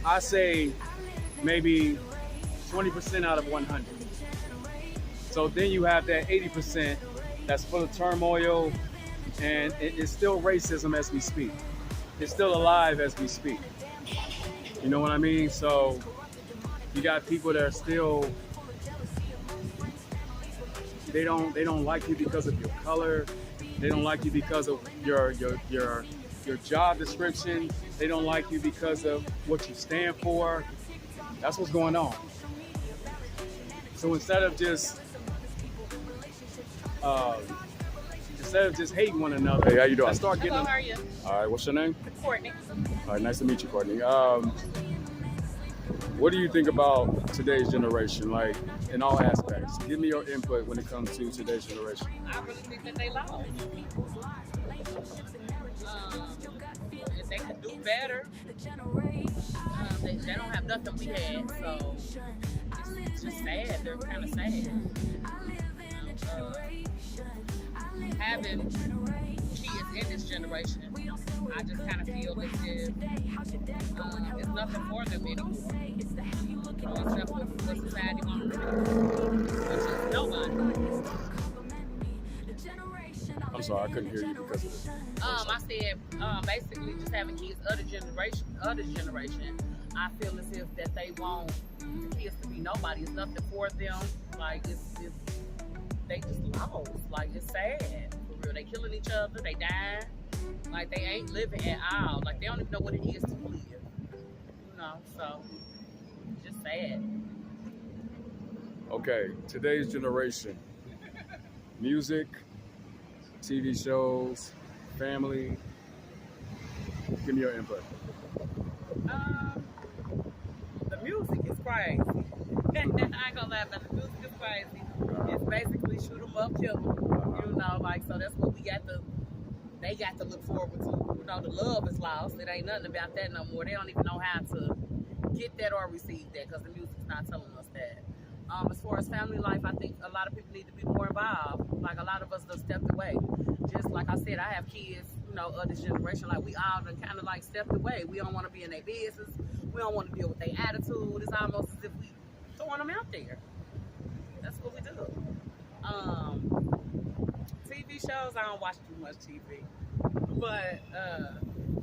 I say maybe 20% out of 100. So then you have that 80% that's full of turmoil, and it's still racism as we speak. It's still alive as we speak. You know what I mean? So you got people that are still, they don't like you because of your color. They don't like you because of your job description. They don't like you because of what you stand for. That's what's going on. So instead of just hating one another. Hey, how you doing? I start getting. Hello, how are you? All right, what's your name? Courtney. All right, nice to meet you, Courtney. What do you think about today's generation, like in all aspects? Give me your input when it comes to today's generation. I really think that they lost. If they could do better, they don't have nothing we had, so it's just sad. They're kind of sad. Having kids in this generation, I just kind of feel as if it's nothing for them anymore. Except for what society wants them to do, which is nobody. I'm sorry, I couldn't hear you because of this. I said basically just having kids other generation. I feel as if that they want the kids to be nobody. It's nothing for them. Like it's they just lost. Like it's sad for real. They killing each other. They dying. Like they ain't living at all. Like they don't even know what it is to live. You know, so it's just sad. Okay, today's generation. Music, TV shows, family. Give me your input. The music is crazy. I ain't gonna lie about the music is crazy. It's basically shoot 'em up, kill 'em. You know, like so that's what they got to look forward to. You know, the love is lost. It ain't nothing about that no more. They don't even know how to get that or receive that because the music's not telling us that. As far as family life, I think a lot of people need to be more involved. Like a lot of us have stepped away. Just like I said, I have kids, you know, of this generation. Like we all done kind of like stepped away. We don't want to be in their business. We don't want to deal with their attitude. It's almost as if we throwing them out there. That's what we do. TV shows, I don't watch too much TV. But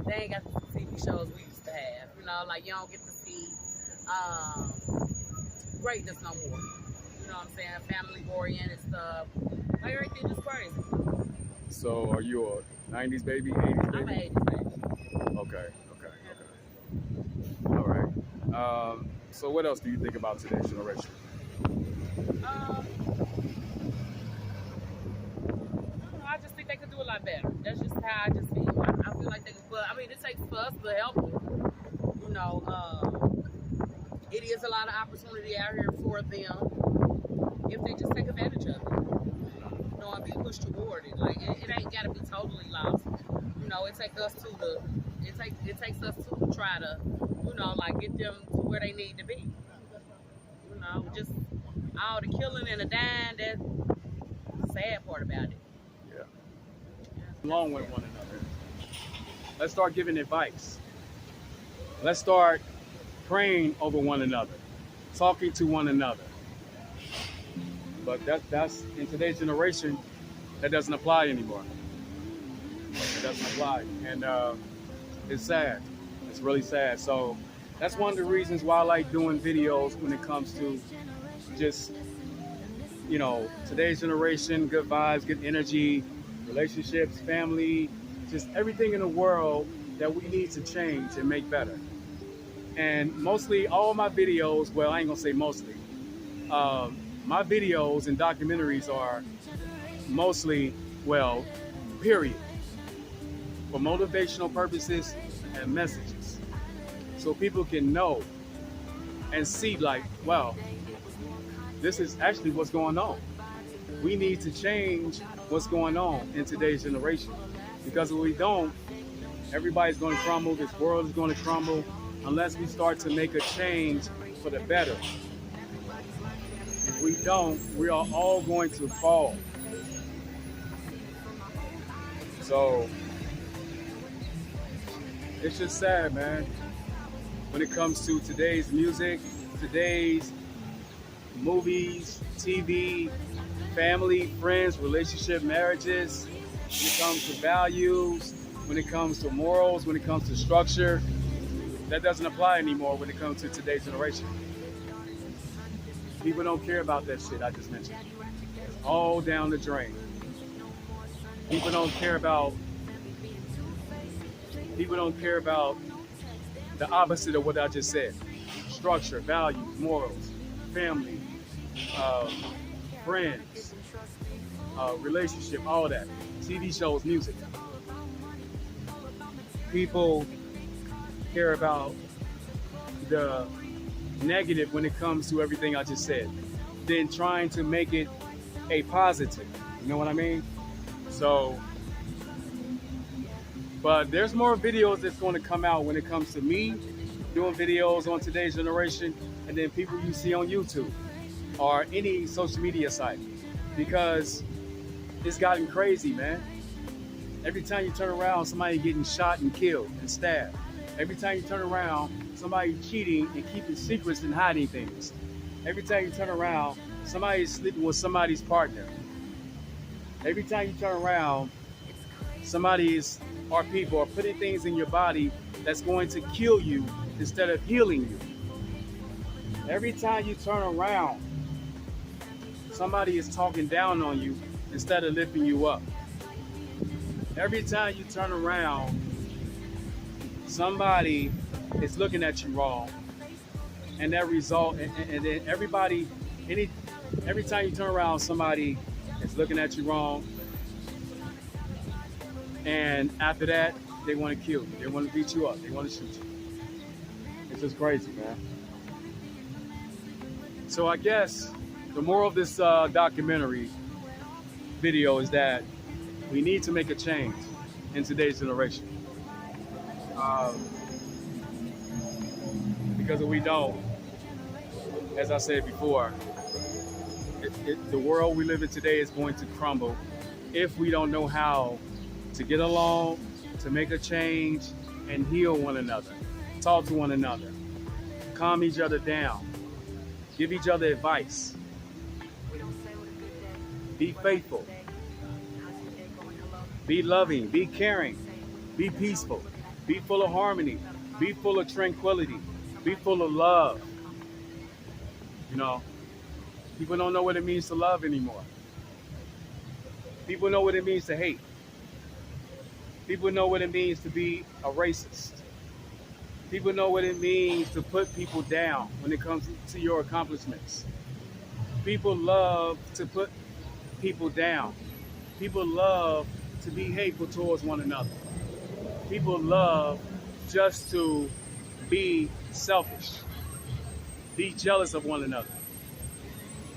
they ain't got the TV shows we used to have. You know, like you don't get to see greatness no more. You know what I'm saying? Family oriented stuff. Like everything is crazy. So are you a 90s baby, 80s baby? I'm an 80s baby. Okay. All right. So what else do you think about today's generation? I just think they could do a lot better. That's just how I just feel. I feel like they could, but I mean, it takes for us to help them. You know, it is a lot of opportunity out here for them if they just take advantage of it. You know, and be pushed toward it. Like it ain't gotta be totally lost. You know, it takes us to try to, you know, like get them to where they need to be. You know, just all the killing and the dying, that's the sad part about it. Yeah. Along with one another. Let's start giving advice. Let's start praying over one another, talking to one another. But that's in today's generation, that doesn't apply anymore. It doesn't apply, and it's sad. It's really sad. So that's one of the reasons why I like doing videos when it comes to just, you know, today's generation, good vibes, good energy, relationships, family, just everything in the world that we need to change and make better. And mostly all my videos, well, I ain't gonna say mostly, my videos and documentaries are mostly, well, period, for motivational purposes and messages. So people can know and see like, wow, this is actually what's going on. We need to change what's going on in today's generation. Because if we don't, everybody's going to crumble, this world is going to crumble, unless we start to make a change for the better. If we don't, we are all going to fall. So, it's just sad, man, when it comes to today's music, today's movies, TV, family, friends, relationship, marriages, when it comes to values, when it comes to morals, when it comes to structure. That doesn't apply anymore when it comes to today's generation. People don't care about that shit I just mentioned. It's all down the drain. People don't care about the opposite of what I just said. Structure, values, morals, family, friends, relationship, all that. TV shows, music. People care about the negative when it comes to everything I just said, then trying to make it a positive. You know what I mean? So, but there's more videos that's going to come out when it comes to me doing videos on today's generation, and then people you see on YouTube or any social media site, because it's gotten crazy, man. Every time you turn around, somebody getting shot and killed and stabbed. Every time you turn around, somebody cheating and keeping secrets and hiding things. Every time you turn around, somebody is sleeping with somebody's partner. Every time you turn around, or people are putting things in your body that's going to kill you instead of healing you. Every time you turn around, somebody is talking down on you instead of lifting you up. Every time you turn around, somebody is looking at you wrong, and that result, and then every time you turn around, somebody is looking at you wrong, and after that, they want to kill you, they want to beat you up, they want to shoot you. It's just crazy, man. So I guess the moral of this documentary video is that we need to make a change in today's generation. Because if we don't, as I said before, the world we live in today is going to crumble if we don't know how to get along, to make a change, and heal one another, talk to one another, calm each other down, give each other advice, be faithful, be loving, be caring, be peaceful, be full of harmony, be full of tranquility, be full of love. You know, people don't know what it means to love anymore. People know what it means to hate. People know what it means to be a racist. People know what it means to put people down when it comes to your accomplishments. People love to put people down. People love to be hateful towards one another. People love just to not be selfish. Be jealous of one another.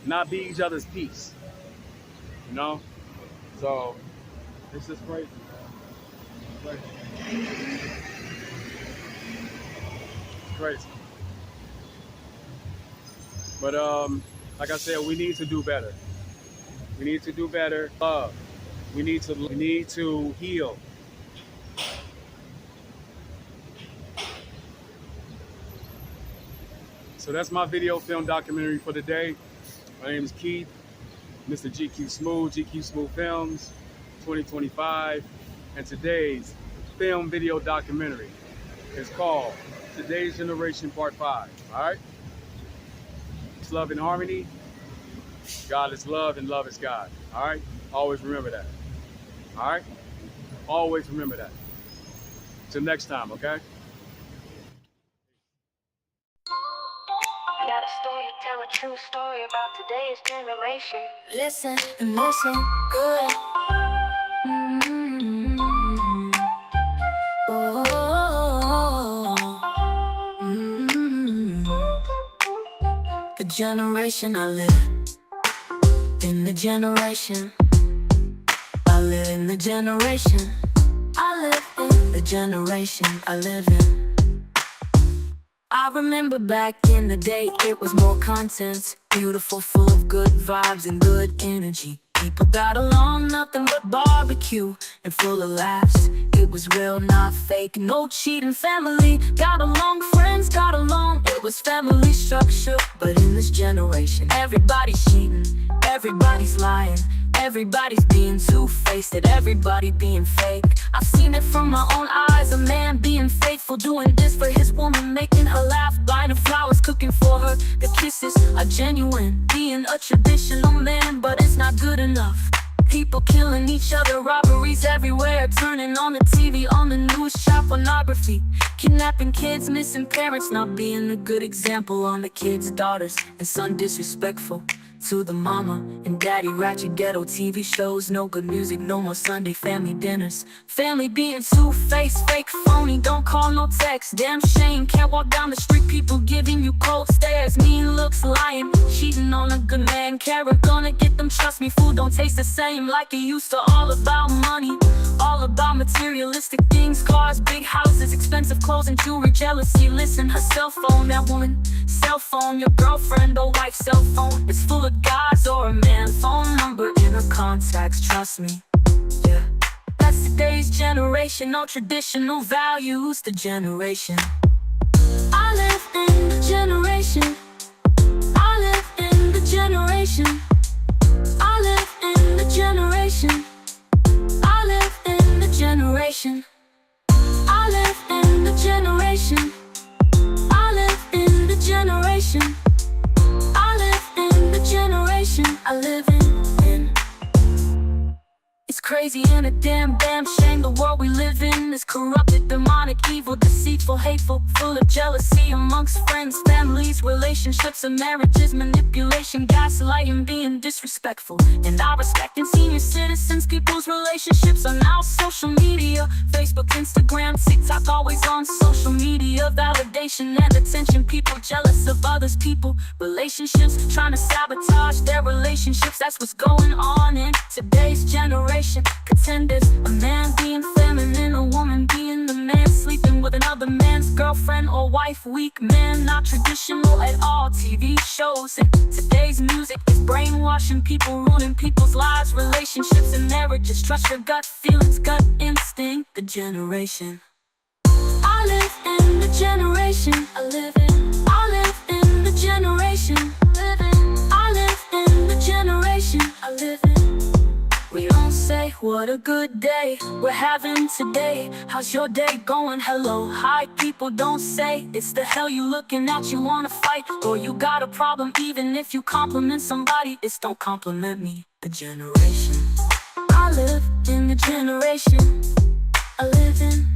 Not be each other's peace. You know? So it's just crazy, man. It's crazy. But like I said, we need to do better. We need to do better. Love. We need to heal. So that's my video film documentary for today. My name is Keith, Mr. GQ Smooth, GQ Smooth Films, 2025. And today's film video documentary is called Today's Generation Part 5. All right? It's love and harmony. God is love and love is God. All right? Always remember that. All right? Always remember that. Till next time, okay? Got a story, tell a true story about today's generation. Listen and listen good. Mm-hmm. Oh, mm-hmm. The generation I live in, the generation I live in, the generation I live in, the generation I live in. I remember back in the day, it was more content, beautiful, full of good vibes and good energy. People got along, nothing but barbecue and full of laughs. It was real, not fake, no cheating. Family got along, friends got along. It was family structure. But in this generation, everybody's cheating, everybody's lying, everybody's being two-faced, and everybody being fake. I've seen it from my own eyes, a man being faithful, doing this for his woman, making her laugh, buying her flowers, cooking for her. The kisses are genuine, being a traditional man, but it's not good enough. People killing each other, robberies everywhere, turning on the TV, on the news, child pornography, kidnapping kids, missing parents, not being a good example on the kids' daughters, and son disrespectful to the mama and daddy, ratchet ghetto TV shows, no good music, no more Sunday family dinners. Family being two-faced, fake, phony, don't call, no text. Damn shame, can't walk down the street, people giving you cold stares. Mean looks, lying, cheating on a good man. Carrot gonna get them, trust me, food don't taste the same like it used to. All about money, all about materialistic things, cars, big houses, expensive clothes and jewelry. Jealousy, listen, her cell phone, that woman cell phone, your girlfriend or wife's cell phone, it's full of guys or a man's phone number in her contacts, trust me. Yeah, that's today's generation, no traditional values, the generation I live in, the generation I live in, the generation I live in, the generation I live in, the generation I live in, the generation I live in, the generation I live in, the generation I live in. It's crazy and a damn shame. The world we live in is corrupted, demonic, evil, deceitful, hateful, full of jealousy amongst friends, families, relationships and marriages, manipulation, gaslighting, being disrespectful. And I respect in senior citizens, people's relationships are now social media, Facebook, Instagram, TikTok, always on social media. Validation and attention, people jealous of others, people, relationships, trying to sabotage their relationships. That's what's going on in today's generation. Contenders, a man being feminine, a woman being the man, sleeping with another man's girlfriend or wife. Weak man, not traditional at all. TV shows and today's music is brainwashing people, ruining people's lives, relationships and marriages. Trust your gut feelings, gut instinct. The generation I live in, the generation I live in. I live in, the generation I live in. I live in, the generation I live in. We don't say what a good day we're having today. How's your day going? Hello, hi. People don't say it's the hell you looking at. You wanna fight or you got a problem. Even if you compliment somebody, it's don't compliment me. The generation I live in, the generation I live in.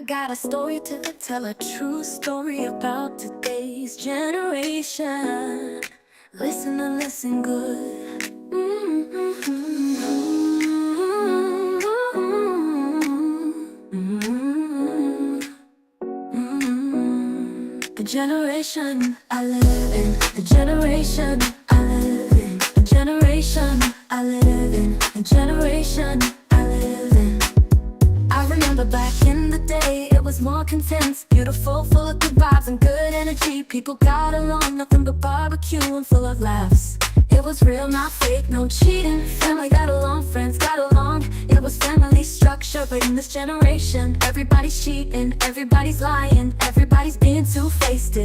got a story to tell, a true story about today's generation. Listen and listen good. The generation I live in, the generation I live in, the generation I live in, the generation I live in. I remember back in the day, it was more content, beautiful, full of good vibes and good energy. People got along, nothing but barbecue and full of laughs. It was real, not fake, no cheating. Family got along, friends got along. It was family structure, but in this generation, everybody's cheating, everybody's lying, everybody's being two-faced.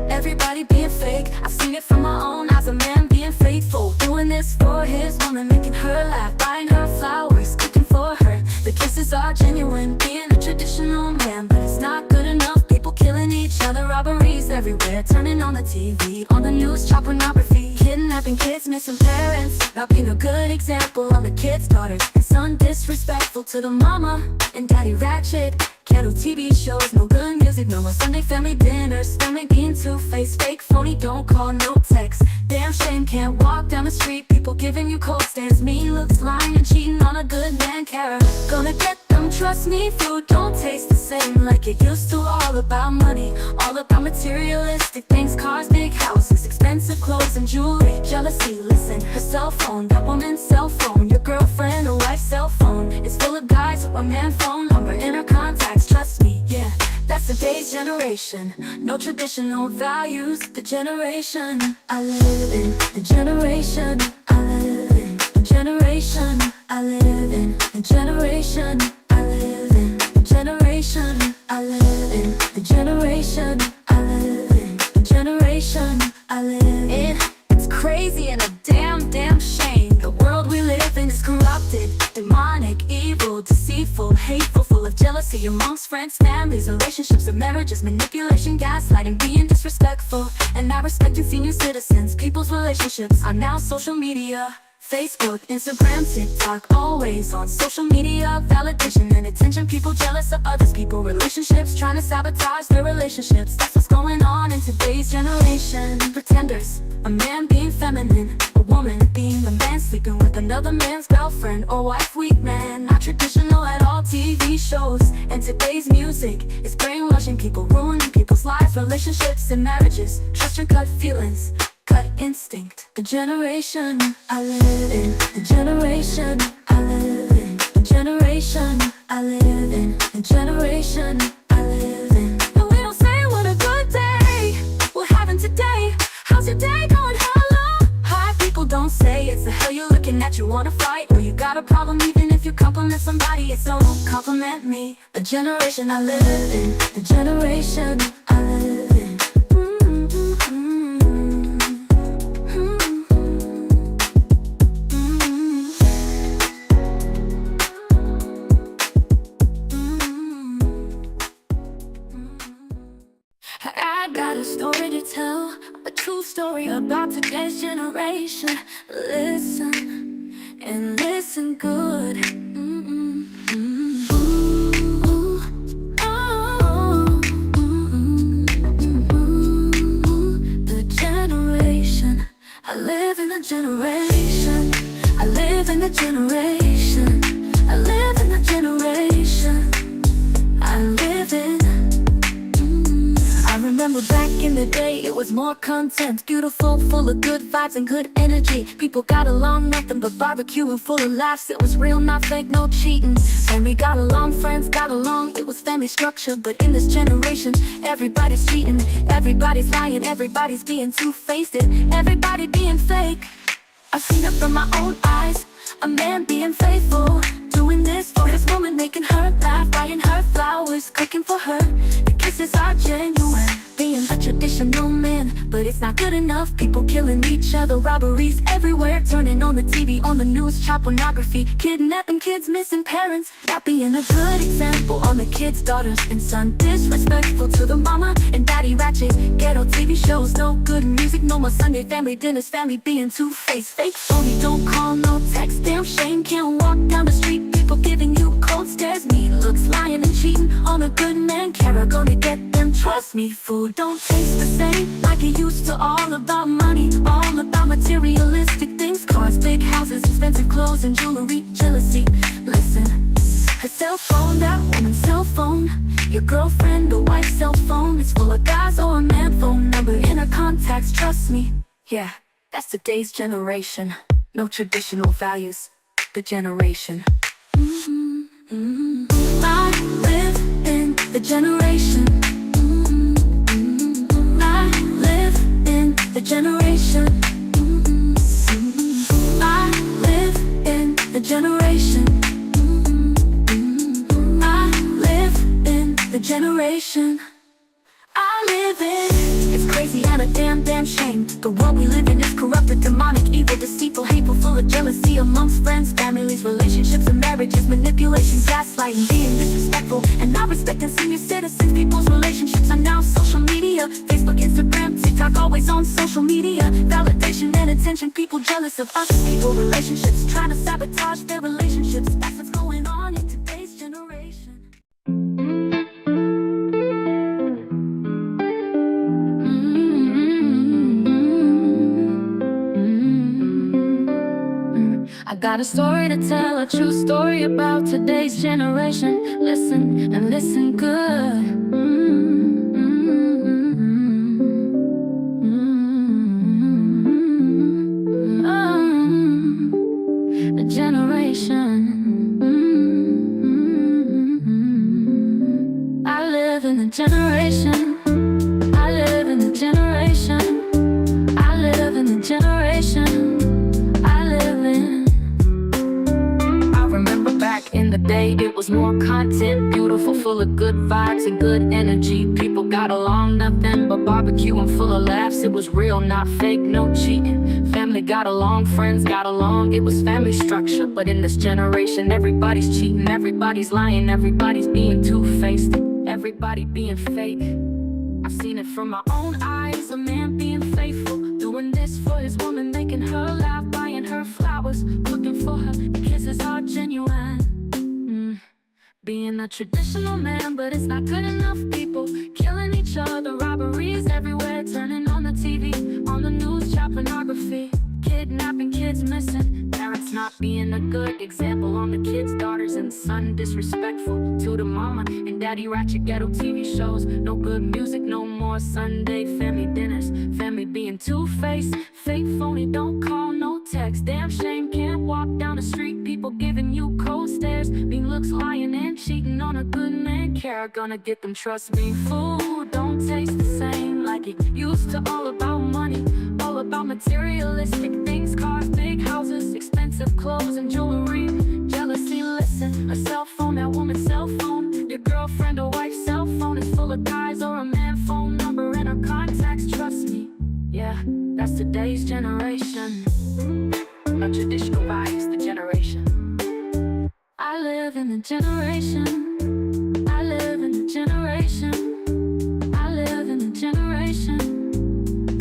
Everybody being fake. I've seen it from my own eyes, a man being faithful, doing this for his woman, making her laugh, buying her flowers, cooking for her. The kisses are genuine, being a traditional man, but it's not good enough. People killing each other, robberies everywhere, turning on the TV, on the news, child pornography, kidnapping kids, missing parents, not being a good example on the kids' daughters, and son disrespectful to the mama, and daddy ratchet. Ghetto TV shows, no good music, no more Sunday family dinners. Family being two-faced, fake, phony, don't call, no text. Damn shame, can't walk down the street. People giving you cold stares, mean looks, lying and cheating on a good man, Kara. Gonna get them, trust me, food don't taste the same like it used to. All about money, all about materialistic things, cars, big houses, expensive clothes and jewelry. Jealousy, listen, her cell phone, that woman's cell phone, your girlfriend or wife's cell phone, it's full of guys with a man phone number in her contacts. Trust me, yeah, that's today's generation. No traditional values. The generation I live in, the generation I live in, the generation I live in, the generation I live in, the generation I live in, the generation I live in, the generation I live in. It's crazy and a damn shame. The world we live in is corrupted, demonic, evil, deceitful, hateful, full of jealousy amongst friends, families, relationships, and marriages, manipulation, gaslighting, being disrespectful, and not respecting senior citizens. People's relationships are now social media. Facebook, Instagram, TikTok, always on social media. Validation and attention, people jealous of others. People, relationships, trying to sabotage their relationships. That's what's going on in today's generation. Pretenders, a man being feminine, a woman being a man sleeping with another man's girlfriend or wife. Weak man, not traditional at all. TV shows and today's music is brainwashing people, ruining people's lives, relationships and marriages. Trust your gut feelings, gut instinct. The generation I live in, the generation I live in, the generation I live in, the generation I live in. And we don't say what a good day we're having today. How's your day going? Hello? Hi, people don't say it's the hell you're looking at. You wanna fight or you got a problem. Even if you compliment somebody, it's don't compliment me. The generation I live in, the generation I live in. I got a story to tell, a true story about today's generation. Listen and listen good. The generation I live in, the generation I live in, the generation I live in, the generation I live in. I remember back in the day, it was more content, beautiful, full of good vibes and good energy. People got along, nothing but barbecue and full of laughs. It was real, not fake, no cheating. Family got along, friends got along. It was family structure, but in this generation, everybody's cheating, everybody's lying, everybody's being two-faced, everybody being fake. I've seen it from my own eyes, a man being faithful, doing this for his woman, making her laugh, buying her flowers, cooking for her. The kisses are genuine, being a traditional man, but it's not good enough. People killing each other, robberies everywhere, turning on the TV, on the news, child pornography, kidnapping kids, missing parents, not being a good example on the kids' daughters, and son disrespectful to the mama, and daddy ratchet. Ghetto TV shows, no good music, no more Sunday family dinners. Family being two-faced, fake, phony, don't call, no text. Damn shame, can't walk down the street. People giving you cold scares me. Looks, lying and cheating on a good man. Care gonna get them, trust me. Food don't taste the same like it used to. All about money, all about materialistic things. Cars, big houses, expensive clothes and jewelry. Jealousy, listen. Her cell phone, that woman's cell phone. Your girlfriend or wife's cell phone. It's full of guys or a man phone number in her contacts, trust me. Yeah, that's today's generation. No traditional values, the generation. I live in the generation. I live in the generation. I live in the generation. I live in the generation. I live in. It's crazy and a damn shame. The world we live in is corrupted, demonic, evil, deceitful, hateful, full of jealousy amongst friends, families, relationships and marriages, manipulation, gaslighting, being disrespectful and not respecting senior citizens. People's relationships are now social media. Facebook, Instagram, TikTok, always on social media. Validation and attention, people jealous of us. People, relationships, trying to sabotage their relationships. That's what's going on in today's generation. I got a story to tell, a true story about today's generation. Listen and listen good. The generation. I live in the generation. I live in the generation. I live in the generation. I live in. I remember back in the day, it was more content, beautiful, full of good vibes and good energy. People got along, nothing but barbecue and full of laughs. It was real, not fake, no cheating. Family got along, friends got along, it was family structure. But in this generation, everybody's cheating, everybody's lying, everybody's being two-faced, everybody being fake. I've seen it from my own eyes, a man being faithful, doing this for his woman, making her laugh, buying her flowers, cooking for her, kisses are genuine. Being a traditional man, but it's not good enough. People killing each other, robberies everywhere, turning on the TV, on the news, child pornography, kidnapping, kids missing, parents not being a good example on the kids' daughters and son, disrespectful to the mama and daddy, ratchet ghetto TV shows, no good music, no more Sunday family dinners, family being two-faced, fake, phony, don't call, no text, damn shame, can't walk down the street, people giving you cold stares, mean looks, lying and cheating on a good man, care gonna get them, trust me. Food don't taste the same like it used to. All about money, all about materialistic things, cars, big houses, expensive clothes and jewelry. Jealousy, listen, a cell phone, that woman's cell phone, your girlfriend or wife's cell phone is full of guys or a man phone number in her contacts, trust me. Yeah, that's today's generation. Not traditional vibes, the generation. I live in the generation. I live in the generation. I live in the generation.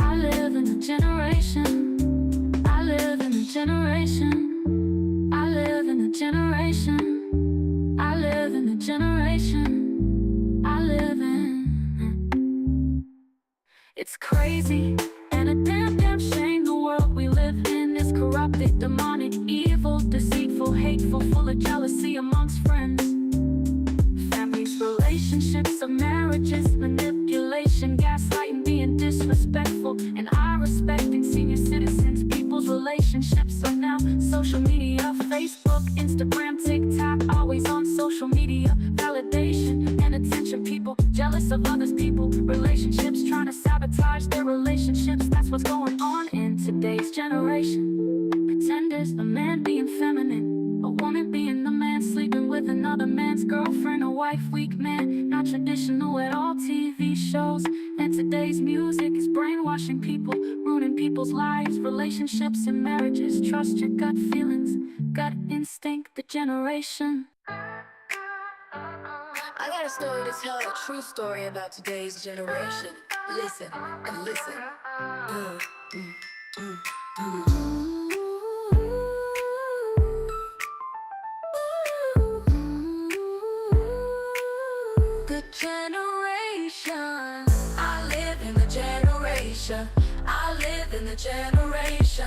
I live in the generation. I live in the generation. I live in the generation. I live in the generation. I live in. It's crazy and a damn shame. The world we live in is corrupted, demonic, evil, deceitful, hateful, full of jealousy amongst friends, families, relationships, of marriages, manipulation, gaslighting, being disrespectful, and respecting senior citizens. People's relationships are now social media, Facebook, Instagram, TikTok, always on social media. Validation and attention, people jealous of others, people, relationships, trying to sabotage their relationships. That's what's going on in today's generation. Pretenders, a man being feminine, a woman being the man, sleeping with another man's girlfriend or wife. Weak man, not traditional at all. TV shows and today's music is brainwashing people, ruining people's lives, relationships and marriages. Trust your gut feelings, gut instinct, the generation. I got a story to tell, a true story about today's generation. Listen and listen. generation. I live in the generation.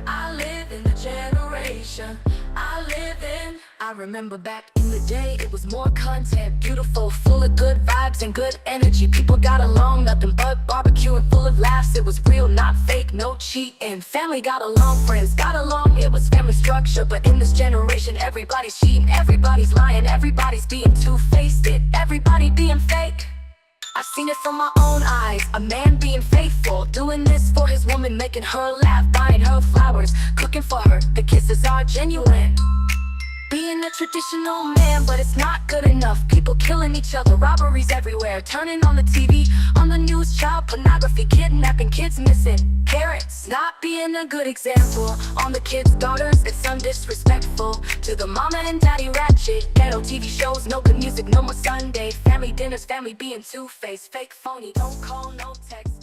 I live in the generation. I live in. I remember back in the day, it was more content, beautiful, full of good vibes and good energy. People got along, nothing but barbecue and full of laughs. It was real, not fake, no cheating. Family got along, friends got along, it was family structure. But in this generation, everybody's cheating, everybody's lying, everybody's being two-faced, everybody being fake. I've seen it from my own eyes, a man being faithful, doing this for his woman, making her laugh, buying her flowers, cooking for her, the kisses are genuine. Being a traditional man, but it's not good enough. People killing each other, robberies everywhere, turning on the TV, on the news, child pornography, kidnapping, kids missing, parents not being a good example. On the kids' daughters, it's disrespectful. To the mama and daddy ratchet, ghetto TV shows, no good music, no more Sunday, family dinners, family being two-faced, fake phony, don't call, no text.